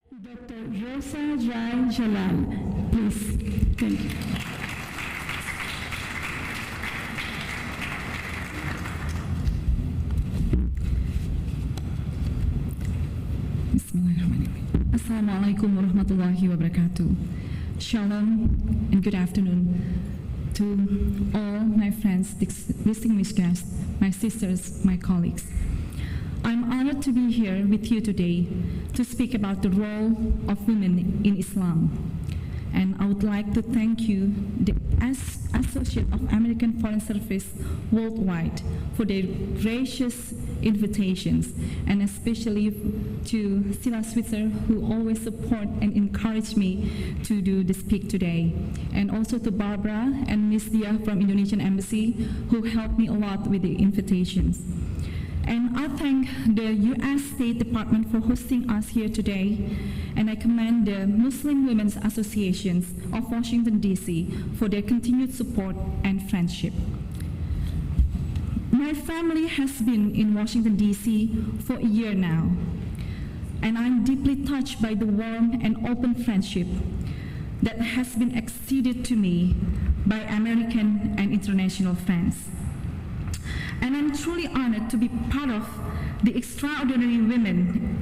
Dr. Rosa Rai Djalal, please. Thank you. Bismillahirrahmanirrahim. Assalamualaikum warahmatullahi wabarakatuh. Shalom and good afternoon to all my friends, distinguished guests, my sisters, my colleagues. I'm honored to be here with you today to speak about the role of women in Islam. And I would like to thank you, the Associate of American Foreign Service worldwide, for their gracious invitations, and especially to Sila Switzer, who always support and encourage me to do the speak today. And also to Barbara and Miss Dia from Indonesian Embassy, who helped me a lot with the invitations. And I thank the U.S. State Department for hosting us here today, and I commend the Muslim Women's Associations of Washington, D.C. for their continued support and friendship. My family has been in Washington, D.C. for a year now, and I'm deeply touched by the warm and open friendship that has been extended to me by American and international friends. And I'm truly honored to be part of the extraordinary women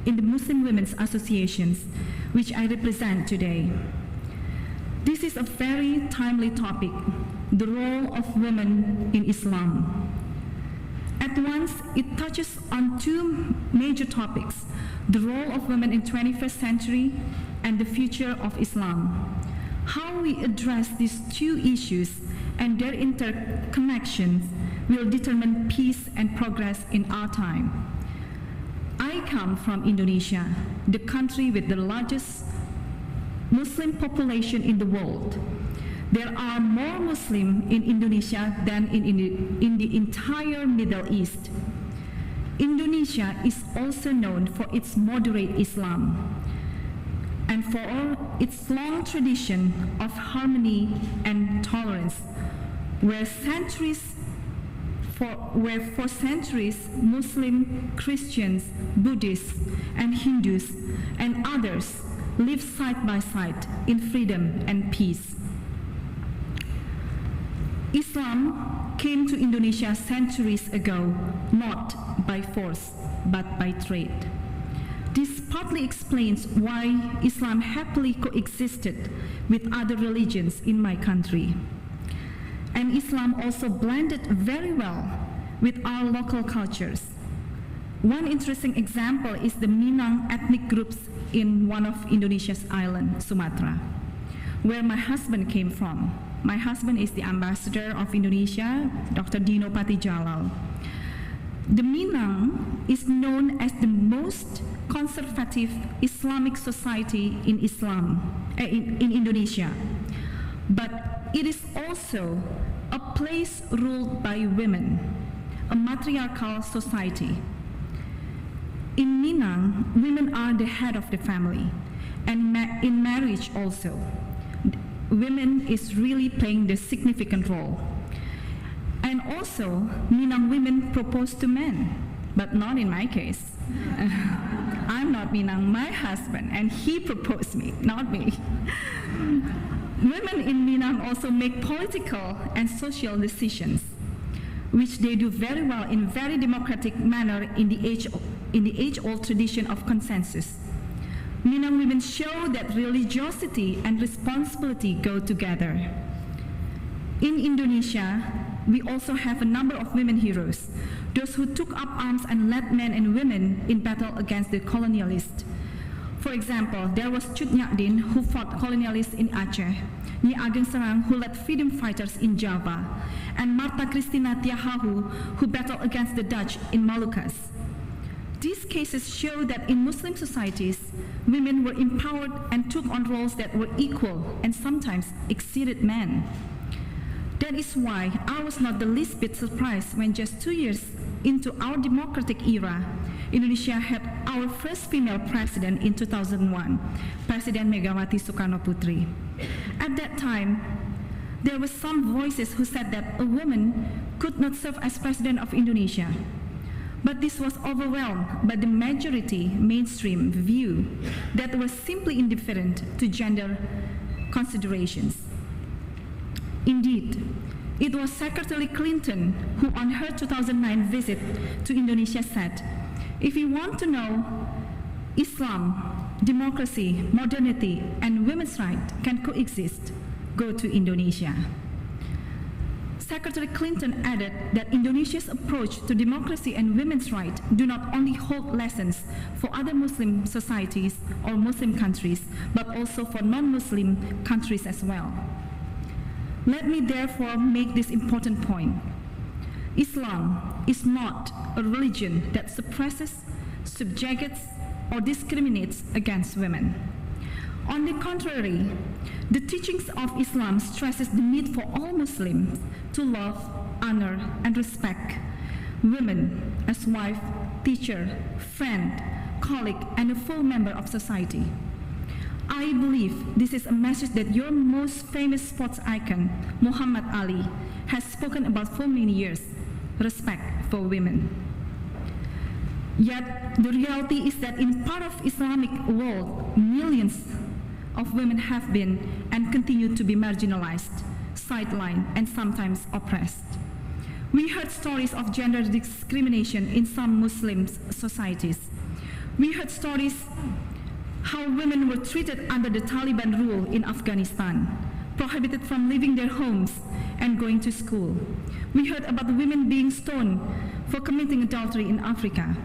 in the Muslim Women's Associations, which I represent today. This is a very timely topic, the role of women in Islam. At once, it touches on two major topics, the role of women in 21st century and the future of Islam. How we address these two issues and their interconnections will determine peace and progress in our time. I come from Indonesia, the country with the largest Muslim population in the world. There are more Muslims in Indonesia than in the entire Middle East. Indonesia is also known for its moderate Islam and for its long tradition of harmony and tolerance, where for centuries Muslim, Christians, Buddhists, and Hindus, and others lived side by side in freedom and peace. Islam came to Indonesia centuries ago, not by force, but by trade. This partly explains why Islam happily coexisted with other religions in my country. And Islam also blended very well with our local cultures. One interesting example is the Minang ethnic groups in one of Indonesia's islands, Sumatra, where my husband came from. My husband is the ambassador of Indonesia, Dr. Dino Pati Jalal. The Minang is known as the most conservative Islamic society in in Indonesia. But it is also a place ruled by women, a matriarchal society. In Minang, women are the head of the family, and in marriage also, women is really playing the significant role. And also, Minang women propose to men, but not in my case. I'm not Minang, my husband, and he proposed me, not me. Women in Minang also make political and social decisions, which they do very well in very democratic manner in the age-old tradition of consensus. Minang women show that religiosity and responsibility go together. In Indonesia, we also have a number of women heroes, those who took up arms and led men and women in battle against the colonialists. For example, there was Cut Nyak who fought colonialists in Aceh, Nyi Ageng Serang, who led freedom fighters in Java, and Marta Christina Tiahahu, who battled against the Dutch in Moluccas. These cases show that in Muslim societies, women were empowered and took on roles that were equal and sometimes exceeded men. That is why I was not the least bit surprised when just 2 years into our democratic era, Indonesia had our first female president in 2001, President Megawati Soekarno Putri. At that time, there were some voices who said that a woman could not serve as president of Indonesia. But this was overwhelmed by the majority mainstream view that was simply indifferent to gender considerations. Indeed, it was Secretary Clinton who on her 2009 visit to Indonesia said, "If you want to know Islam, democracy, modernity, and women's rights can coexist, go to Indonesia." Secretary Clinton added that Indonesia's approach to democracy and women's rights do not only hold lessons for other Muslim societies or Muslim countries, but also for non-Muslim countries as well. Let me therefore make this important point. Islam is not a religion that suppresses, subjugates, or discriminates against women. On the contrary, the teachings of Islam stresses the need for all Muslims to love, honor, and respect women as wife, teacher, friend, colleague, and a full member of society. I believe this is a message that your most famous sports icon, Muhammad Ali, has spoken about for many years: respect for women. Yet the reality is that in part of Islamic world, millions of women have been and continue to be marginalized, sidelined, and sometimes oppressed. We heard stories of gender discrimination in some Muslim societies. We heard stories how women were treated under the Taliban rule in Afghanistan, prohibited from leaving their homes and going to school. We heard about women being stoned for committing adultery in Africa.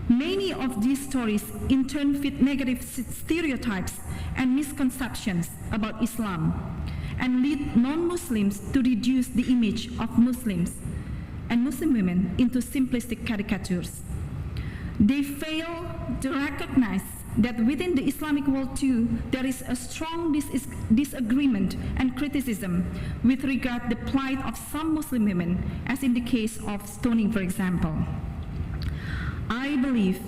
Many of these stories in turn fit negative stereotypes and misconceptions about Islam and lead non-Muslims to reduce the image of Muslims and Muslim women into simplistic caricatures. They fail to recognize that within the Islamic world too, there is a strong disagreement and criticism with regard to the plight of some Muslim women, as in the case of stoning, for example. I believe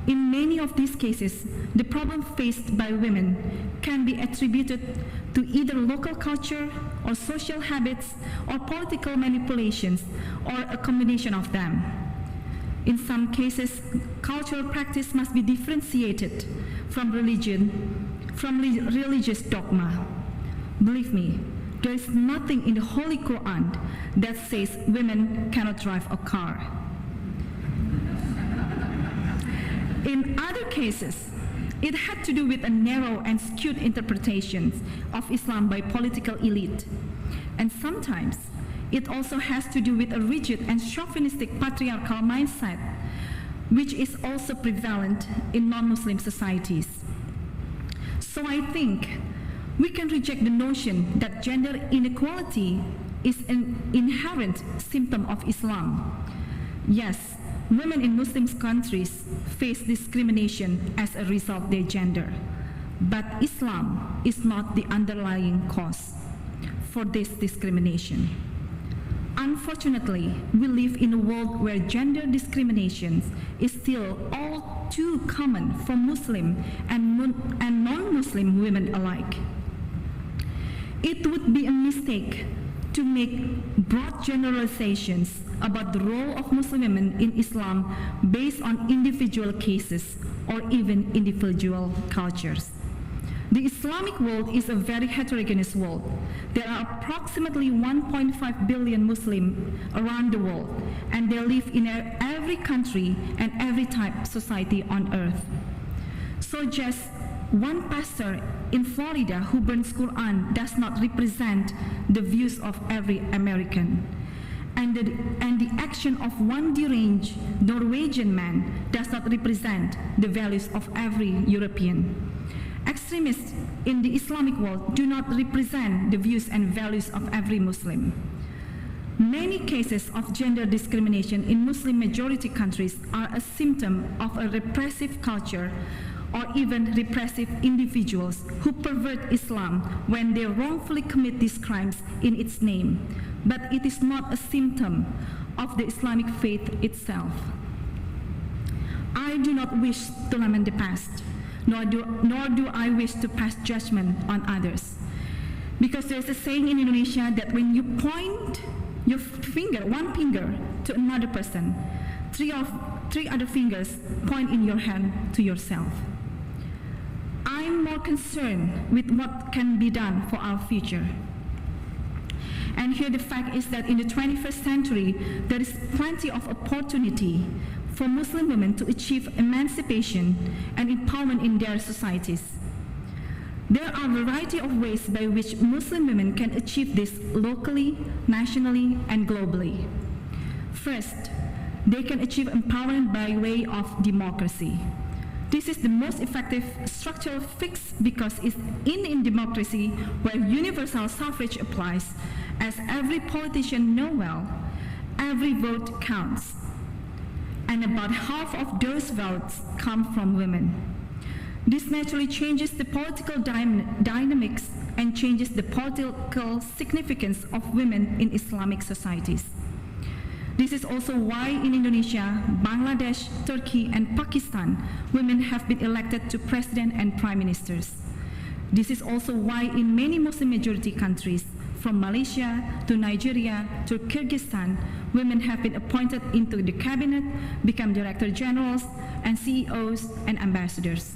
in many of these cases, the problem faced by women can be attributed to either local culture or social habits or political manipulations or a combination of them. In some cases, cultural practice must be differentiated from religious dogma. Believe me, there is nothing in the Holy Quran that says women cannot drive a car. In other cases, it had to do with a narrow and skewed interpretation of Islam by political elite. And sometimes, it also has to do with a rigid and chauvinistic patriarchal mindset, which is also prevalent in non-Muslim societies. So I think we can reject the notion that gender inequality is an inherent symptom of Islam. Yes, women in Muslim countries face discrimination as a result of their gender, but Islam is not the underlying cause for this discrimination. Unfortunately, we live in a world where gender discrimination is still all too common for Muslim and non-Muslim women alike. It would be a mistake to make broad generalizations about the role of Muslim women in Islam based on individual cases or even individual cultures. The Islamic world is a very heterogeneous world. There are approximately 1.5 billion Muslims around the world, and they live in every country and every type of society on earth. So just one pastor in Florida who burns Quran does not represent the views of every American. And the action of one deranged Norwegian man does not represent the values of every European. Extremists in the Islamic world do not represent the views and values of every Muslim. Many cases of gender discrimination in Muslim majority countries are a symptom of a repressive culture or even repressive individuals who pervert Islam when they wrongfully commit these crimes in its name. But it is not a symptom of the Islamic faith itself. I do not wish to lament the past, nor do I wish to pass judgment on others. Because there's a saying in Indonesia that when you point your finger, one finger, to another person, three other fingers point in your hand to yourself. I'm more concerned with what can be done for our future. And here the fact is that in the 21st century, there is plenty of opportunity for Muslim women to achieve emancipation and empowerment in their societies. There are a variety of ways by which Muslim women can achieve this locally, nationally, and globally. First, they can achieve empowerment by way of democracy. This is the most effective structural fix because it's in democracy where universal suffrage applies. As every politician knows well, every vote counts. And about half of those votes come from women. This naturally changes the political dynamics and changes the political significance of women in Islamic societies. This is also why in Indonesia, Bangladesh, Turkey, and Pakistan, women have been elected to president and prime ministers. This is also why in many Muslim-majority countries, from Malaysia to Nigeria to Kyrgyzstan, women have been appointed into the cabinet, become director generals, and CEOs and ambassadors.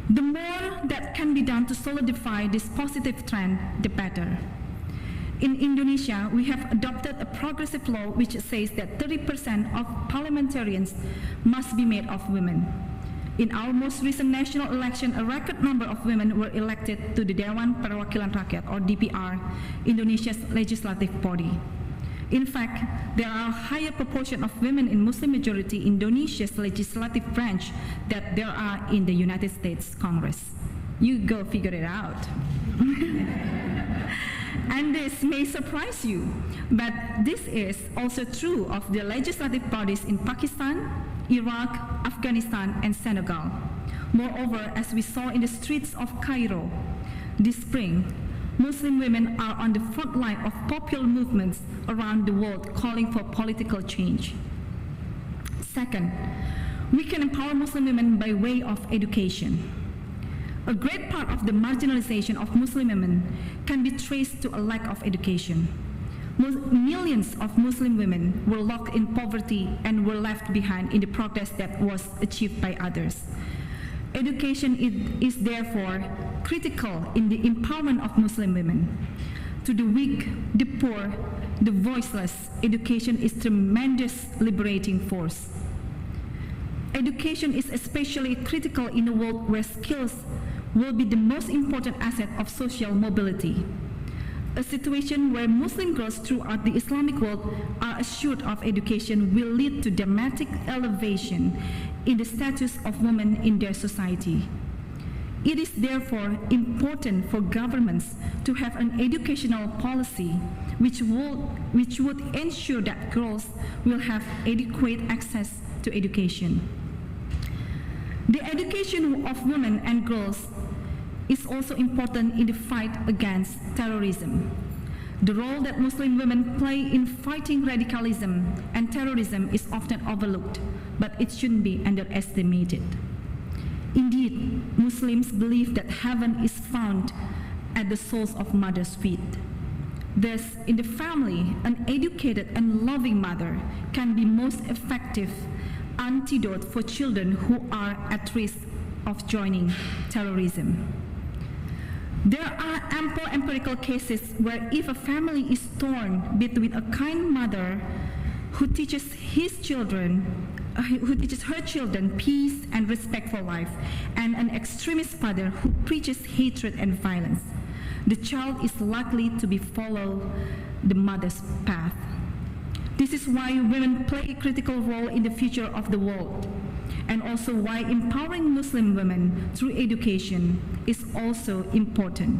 The more that can be done to solidify this positive trend, the better. In Indonesia, we have adopted a progressive law which says that 30% of parliamentarians must be made of women. In our most recent national election, a record number of women were elected to the Dewan Perwakilan Rakyat, or DPR, Indonesia's legislative body. In fact, there are a higher proportion of women in Muslim-majority Indonesia's legislative branch than there are in the United States Congress. You go figure it out. And this may surprise you, but this is also true of the legislative bodies in Pakistan, Iraq, Afghanistan, and Senegal. Moreover, as we saw in the streets of Cairo this spring, Muslim women are on the front line of popular movements around the world calling for political change. Second, we can empower Muslim women by way of education. A great part of the marginalization of Muslim women can be traced to a lack of education. Millions of Muslim women were locked in poverty and were left behind in the progress that was achieved by others. Education is therefore critical in the empowerment of Muslim women. To the weak, the poor, the voiceless, education is a tremendous liberating force. Education is especially critical in a world where skills will be the most important asset of social mobility. A situation where Muslim girls throughout the Islamic world are assured of education will lead to dramatic elevation in the status of women in their society. It is therefore important for governments to have an educational policy which would ensure that girls will have adequate access to education. The education of women and girls is also important in the fight against terrorism. The role that Muslim women play in fighting radicalism and terrorism is often overlooked, but it shouldn't be underestimated. Indeed, Muslims believe that heaven is found at the soles of mother's feet. Thus, in the family, an educated and loving mother can be most effective antidote for children who are at risk of joining terrorism. There are ample empirical cases where if a family is torn between a kind mother who teaches her children peace and respect for life, and an extremist father who preaches hatred and violence, the child is likely to follow the mother's path. This is why women play a critical role in the future of the world, and also why empowering Muslim women through education is also important.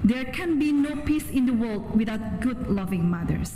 There can be no peace in the world without good, loving mothers.